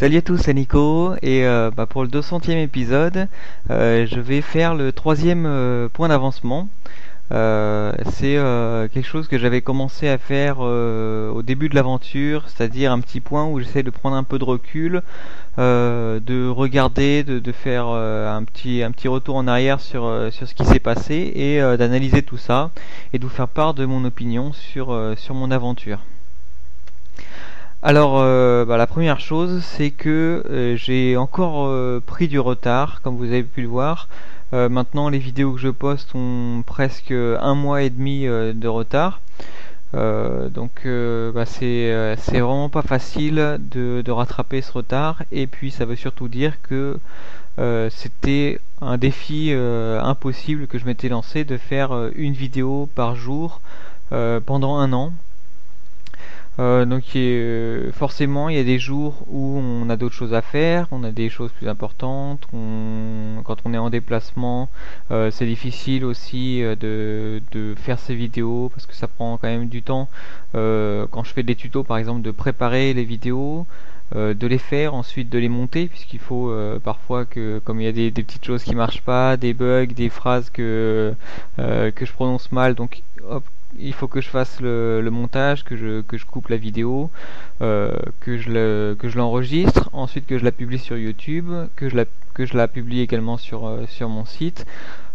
Salut à tous, c'est Nico et pour le 200e épisode, je vais faire le troisième point d'avancement. C'est quelque chose que j'avais commencé à faire au début de l'aventure, c'est-à-dire un petit point où j'essaie de prendre un peu de recul, de regarder, de faire un petit retour en arrière sur ce qui s'est passé et d'analyser tout ça et de vous faire part de mon opinion sur mon aventure. Alors, la première chose, c'est que j'ai encore pris du retard, comme vous avez pu le voir. Maintenant, les vidéos que je poste ont presque un mois et demi de retard. C'est vraiment pas facile de rattraper ce retard. Et puis, ça veut surtout dire que c'était un défi impossible que je m'étais lancé de faire une vidéo par jour pendant un an. Forcément, il y a des jours où on a d'autres choses à faire, on a des choses plus importantes. Quand on est en déplacement, c'est difficile aussi de faire ces vidéos parce que ça prend quand même du temps. Quand je fais des tutos, par exemple, de préparer les vidéos, de les faire, ensuite de les monter, puisqu'il faut parfois que, comme il y a des petites choses qui marchent pas, des bugs, des phrases que je prononce mal, donc hop, il faut que je fasse le montage, que je coupe la vidéo, que je l'enregistre, ensuite que je la publie sur YouTube, que je la publie également sur mon site.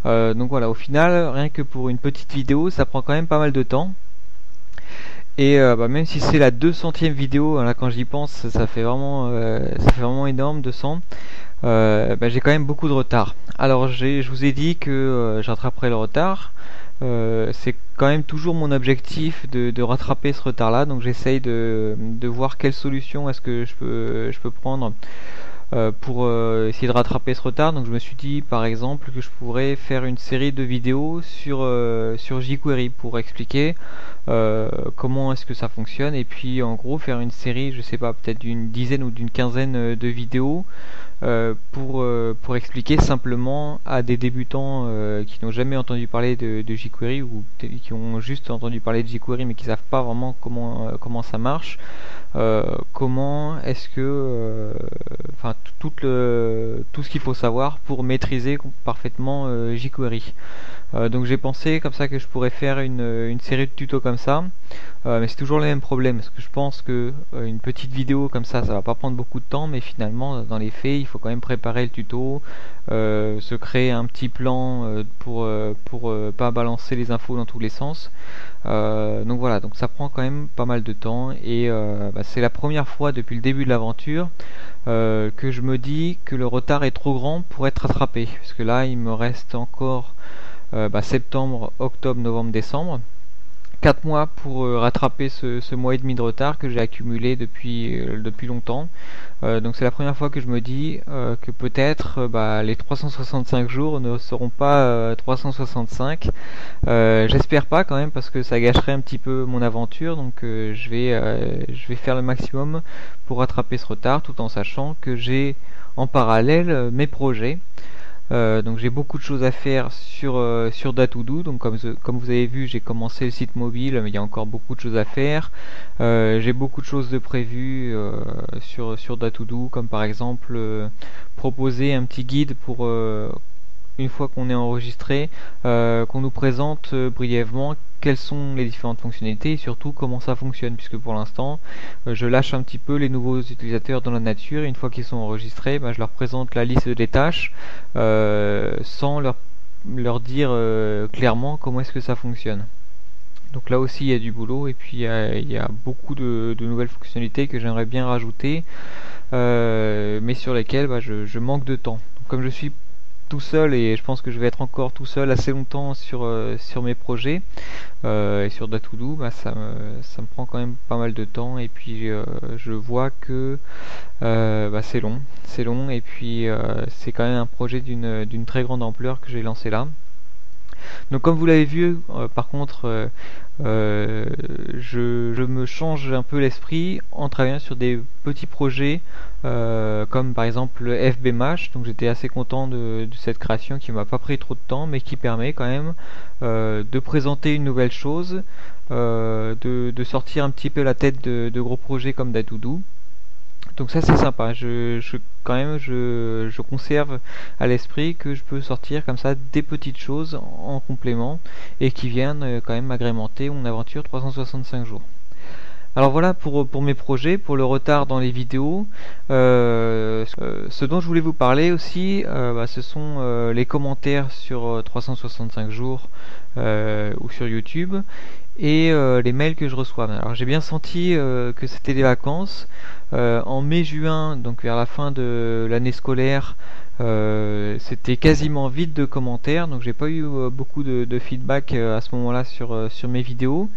Donc voilà, au final, rien que pour une petite vidéo, ça prend quand même pas mal de temps. Et même si c'est la 200e vidéo, là quand j'y pense, ça fait vraiment énorme, 200. J'ai quand même beaucoup de retard. Alors je vous ai dit que je rattraperai le retard. C'est quand même toujours mon objectif de rattraper ce retard-là, donc j'essaye de voir quelle solution est-ce que je peux prendre pour essayer de rattraper ce retard. Donc je me suis dit par exemple que je pourrais faire une série de vidéos sur jQuery pour expliquer comment est-ce que ça fonctionne, et puis en gros faire une série, je sais pas, peut-être d'une dizaine ou d'une quinzaine de vidéos pour expliquer simplement à des débutants qui n'ont jamais entendu parler de jQuery, ou qui ont juste entendu parler de jQuery mais qui savent pas vraiment comment ça marche, comment est-ce que tout ce qu'il faut savoir pour maîtriser parfaitement jQuery. Donc j'ai pensé comme ça que je pourrais faire une série de tutos comme ça, mais c'est toujours le même problème, parce que je pense que une petite vidéo comme ça va pas prendre beaucoup de temps, mais finalement dans les faits il faut quand même préparer le tuto, se créer un petit plan pour pas balancer les infos dans tous les sens. Donc voilà, donc ça prend quand même pas mal de temps, et c'est la première fois depuis le début de l'aventure que je me dis que le retard est trop grand pour être rattrapé, parce que là il me reste encore septembre, octobre, novembre, décembre, 4 mois pour rattraper ce mois et demi de retard que j'ai accumulé depuis longtemps. Donc c'est la première fois que je me dis que peut-être les 365 jours ne seront pas 365. J'espère pas quand même, parce que ça gâcherait un petit peu mon aventure. Donc je vais faire le maximum pour rattraper ce retard, tout en sachant que j'ai en parallèle mes projets. Donc j'ai beaucoup de choses à faire sur Datoodoo. Donc comme vous avez vu, j'ai commencé le site mobile, mais il y a encore beaucoup de choses à faire. J'ai beaucoup de choses de prévues sur Datoodoo, comme par exemple proposer un petit guide pour une fois qu'on est enregistré, qu'on nous présente brièvement quelles sont les différentes fonctionnalités et surtout comment ça fonctionne, puisque pour l'instant je lâche un petit peu les nouveaux utilisateurs dans la nature, et une fois qu'ils sont enregistrés, je leur présente la liste des tâches sans leur dire clairement comment est-ce que ça fonctionne. Donc là aussi il y a du boulot, et puis il y a beaucoup de nouvelles fonctionnalités que j'aimerais bien rajouter, mais sur lesquelles je manque de temps. Donc, comme je suis tout seul, et je pense que je vais être encore tout seul assez longtemps sur mes projets et sur Datoodoo, ça me prend quand même pas mal de temps, et puis je vois que c'est long, et puis c'est quand même un projet d'une très grande ampleur que j'ai lancé là. Donc comme vous l'avez vu, par contre, je me change un peu l'esprit en travaillant sur des petits projets, comme par exemple le FBMash. Donc j'étais assez content de cette création qui m'a pas pris trop de temps, mais qui permet quand même de présenter une nouvelle chose, de sortir un petit peu la tête de gros projets comme Datoodoo. Donc ça c'est sympa, quand même je conserve à l'esprit que je peux sortir comme ça des petites choses en complément et qui viennent quand même agrémenter mon aventure 365 jours. Alors voilà pour mes projets, pour le retard dans les vidéos. Ce dont je voulais vous parler aussi, ce sont les commentaires sur 365 jours ou sur YouTube et les mails que je reçois. Alors j'ai bien senti que c'était les vacances. En mai-juin, donc vers la fin de l'année scolaire, c'était quasiment vide de commentaires, donc j'ai pas eu beaucoup de feedback à ce moment-là sur mes vidéos.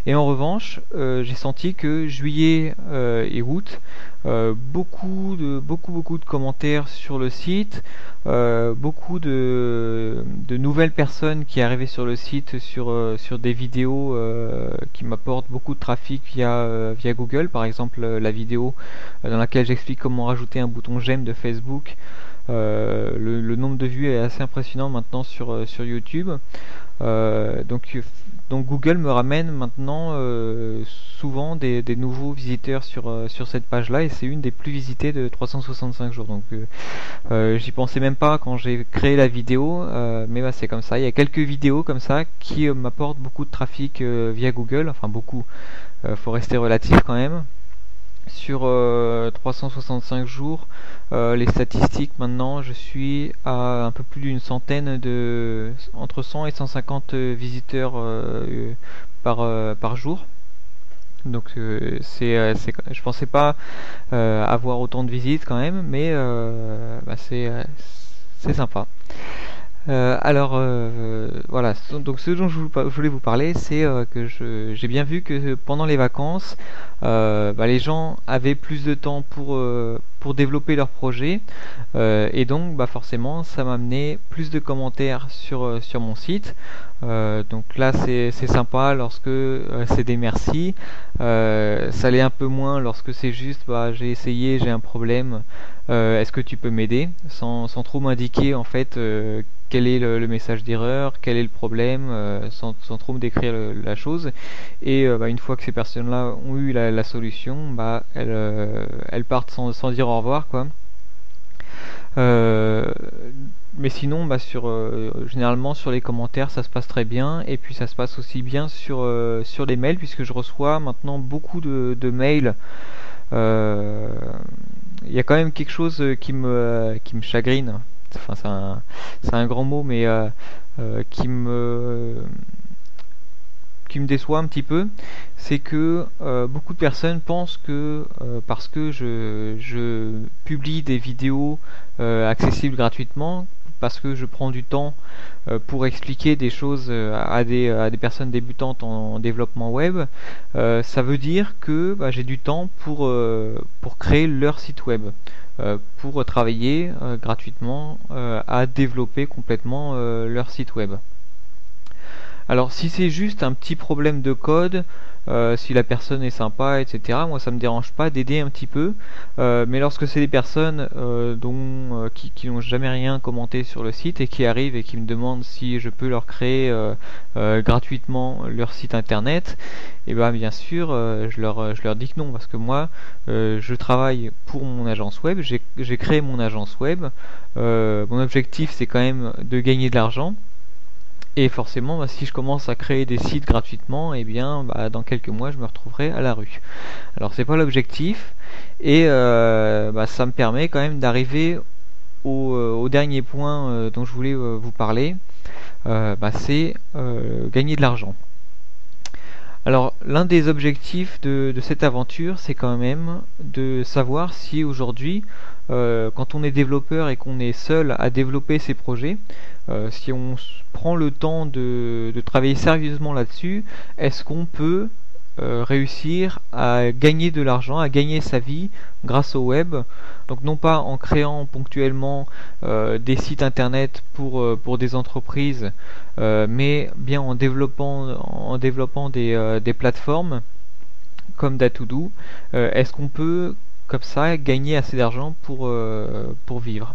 Et en revanche, j'ai senti que juillet et août, beaucoup de commentaires sur le site, beaucoup de nouvelles personnes qui arrivaient sur le site sur des vidéos qui m'apportent beaucoup de trafic via Google, par exemple la vidéo dans laquelle j'explique comment rajouter un bouton j'aime de Facebook. Le nombre de vues est assez impressionnant maintenant sur YouTube. Donc Google me ramène maintenant souvent des nouveaux visiteurs sur cette page là, et c'est une des plus visitées de 365 jours. Donc j'y pensais même pas quand j'ai créé la vidéo, mais c'est comme ça. Il y a quelques vidéos comme ça qui m'apportent beaucoup de trafic via Google, enfin beaucoup, faut rester relatif quand même. Sur 365 jours, les statistiques maintenant, je suis à un peu plus d'une centaine entre 100 et 150 visiteurs par jour. Donc je pensais pas avoir autant de visites quand même, mais c'est sympa. Voilà, donc ce dont je voulais vous parler, c'est que j'ai bien vu que pendant les vacances, les gens avaient plus de temps pour développer leur projet, et donc forcément ça m'a amené plus de commentaires sur mon site. Donc là c'est sympa lorsque c'est des merci, ça l'est un peu moins lorsque c'est juste j'ai essayé, j'ai un problème, est-ce que tu peux m'aider, sans trop m'indiquer en fait quel est le message d'erreur, quel est le problème, sans trop me décrire la chose. Et une fois que ces personnes-là ont eu la solution, elles partent sans dire au revoir, quoi. Mais sinon, généralement sur les commentaires, ça se passe très bien, et puis ça se passe aussi bien sur les mails, puisque je reçois maintenant beaucoup de mails. Il y a quand même quelque chose qui me chagrine. Enfin, c'est un grand mot, mais qui me déçoit un petit peu, c'est que beaucoup de personnes pensent que parce que je publie des vidéos accessibles gratuitement, parce que je prends du temps pour expliquer des choses à des personnes débutantes en développement web, ça veut dire que j'ai du temps pour créer leur site web, pour travailler gratuitement à développer complètement leur site web. Alors si c'est juste un petit problème de code, si la personne est sympa, etc., moi ça me dérange pas d'aider un petit peu, mais lorsque c'est des personnes qui n'ont jamais rien commenté sur le site et qui arrivent et qui me demandent si je peux leur créer gratuitement leur site internet, et bien sûr je leur dis que non, parce que moi je travaille pour mon agence web, j'ai créé mon agence web, mon objectif c'est quand même de gagner de l'argent. Et forcément, si je commence à créer des sites gratuitement, dans quelques mois, je me retrouverai à la rue. Alors, c'est pas l'objectif, et ça me permet quand même d'arriver au dernier point dont je voulais vous parler. C'est gagner de l'argent. Alors, l'un des objectifs de cette aventure, c'est quand même de savoir si aujourd'hui, quand on est développeur et qu'on est seul à développer ses projets, si on prend le temps de travailler sérieusement là-dessus, est-ce qu'on peut réussir à gagner de l'argent, à gagner sa vie grâce au web? Donc non pas en créant ponctuellement des sites internet pour des entreprises, mais bien en développant des plateformes comme Datoodoo. Est-ce qu'on peut comme ça gagner assez d'argent pour vivre?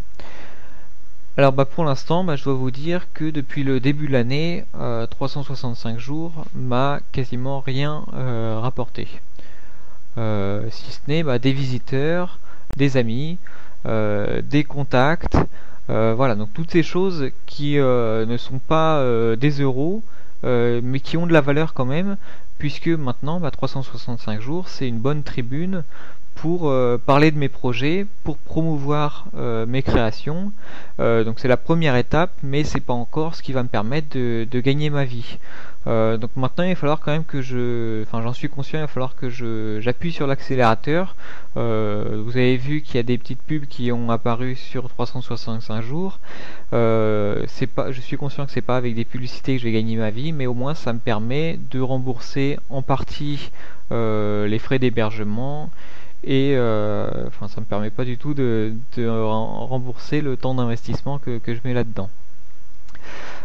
Alors pour l'instant, je dois vous dire que depuis le début de l'année, 365 jours m'a quasiment rien rapporté. Si ce n'est des visiteurs, des amis, des contacts, voilà, donc toutes ces choses qui ne sont pas des euros, mais qui ont de la valeur quand même, puisque maintenant 365 jours c'est une bonne tribune pour parler de mes projets, pour promouvoir mes créations. Donc c'est la première étape, mais c'est pas encore ce qui va me permettre de gagner ma vie. Donc maintenant il va falloir quand même j'en suis conscient, il va falloir que j'appuie sur l'accélérateur. Vous avez vu qu'il y a des petites pubs qui ont apparu sur 365 jours. Je suis conscient que c'est pas avec des publicités que je vais gagner ma vie, mais au moins ça me permet de rembourser en partie les frais d'hébergement. Et ça me permet pas du tout de rembourser le temps d'investissement que je mets là-dedans.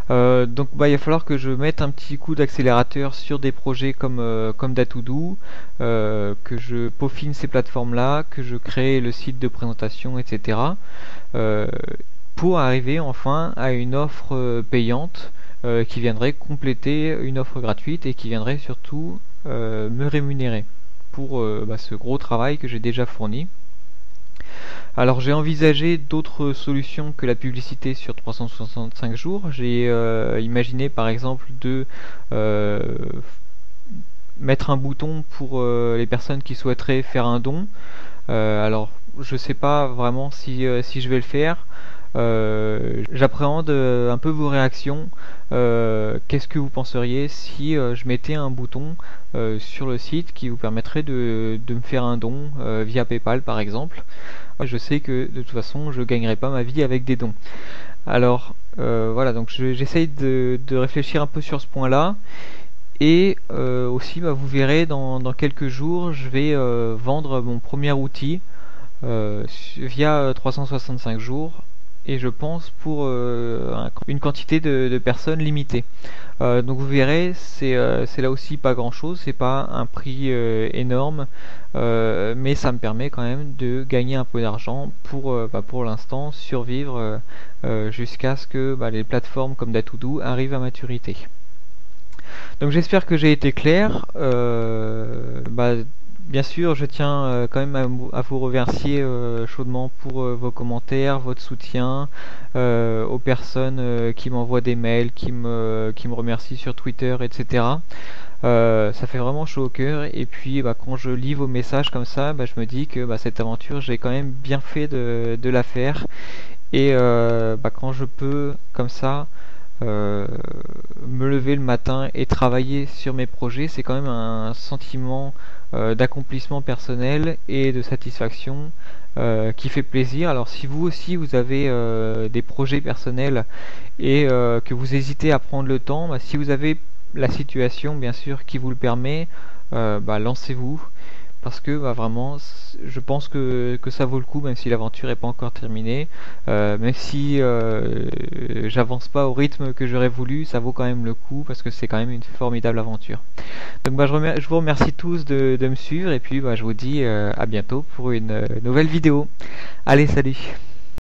Donc il va falloir que je mette un petit coup d'accélérateur sur des projets comme Datoudou, que je peaufine ces plateformes-là, que je crée le site de présentation, etc. Pour arriver enfin à une offre payante qui viendrait compléter une offre gratuite et qui viendrait surtout me rémunérer pour ce gros travail que j'ai déjà fourni. Alors j'ai envisagé d'autres solutions que la publicité sur 365 jours. J'ai imaginé par exemple de mettre un bouton pour les personnes qui souhaiteraient faire un don. Alors je sais pas vraiment si je vais le faire. J'appréhende un peu vos réactions. Qu'est-ce que vous penseriez si je mettais un bouton sur le site qui vous permettrait de me faire un don via PayPal par exemple? Je sais que de toute façon je gagnerai pas ma vie avec des dons. Alors voilà, donc j'essaye de réfléchir un peu sur ce point là. Et aussi vous verrez dans quelques jours je vais vendre mon premier outil via 365 jours, et je pense pour une quantité de personnes limitée. Donc vous verrez, c'est là aussi pas grand chose, c'est pas un prix énorme, mais ça me permet quand même de gagner un peu d'argent pour l'instant survivre jusqu'à ce que les plateformes comme Datoudou arrivent à maturité. Donc j'espère que j'ai été clair. Bien sûr, je tiens quand même à vous remercier chaudement pour vos commentaires, votre soutien, aux personnes qui m'envoient des mails, qui me remercient sur Twitter, etc. Ça fait vraiment chaud au cœur. Et puis quand je lis vos messages comme ça, je me dis que cette aventure, j'ai quand même bien fait de la faire. Et quand je peux comme ça me lever le matin et travailler sur mes projets, c'est quand même un sentiment d'accomplissement personnel et de satisfaction qui fait plaisir. Alors si vous aussi vous avez des projets personnels et que vous hésitez à prendre le temps, si vous avez la situation bien sûr qui vous le permet, lancez-vous, parce que vraiment je pense que ça vaut le coup, même si l'aventure n'est pas encore terminée, même si j'avance pas au rythme que j'aurais voulu, ça vaut quand même le coup, parce que c'est quand même une formidable aventure. Donc je vous remercie tous de me suivre, et puis je vous dis à bientôt pour une nouvelle vidéo. Allez, salut!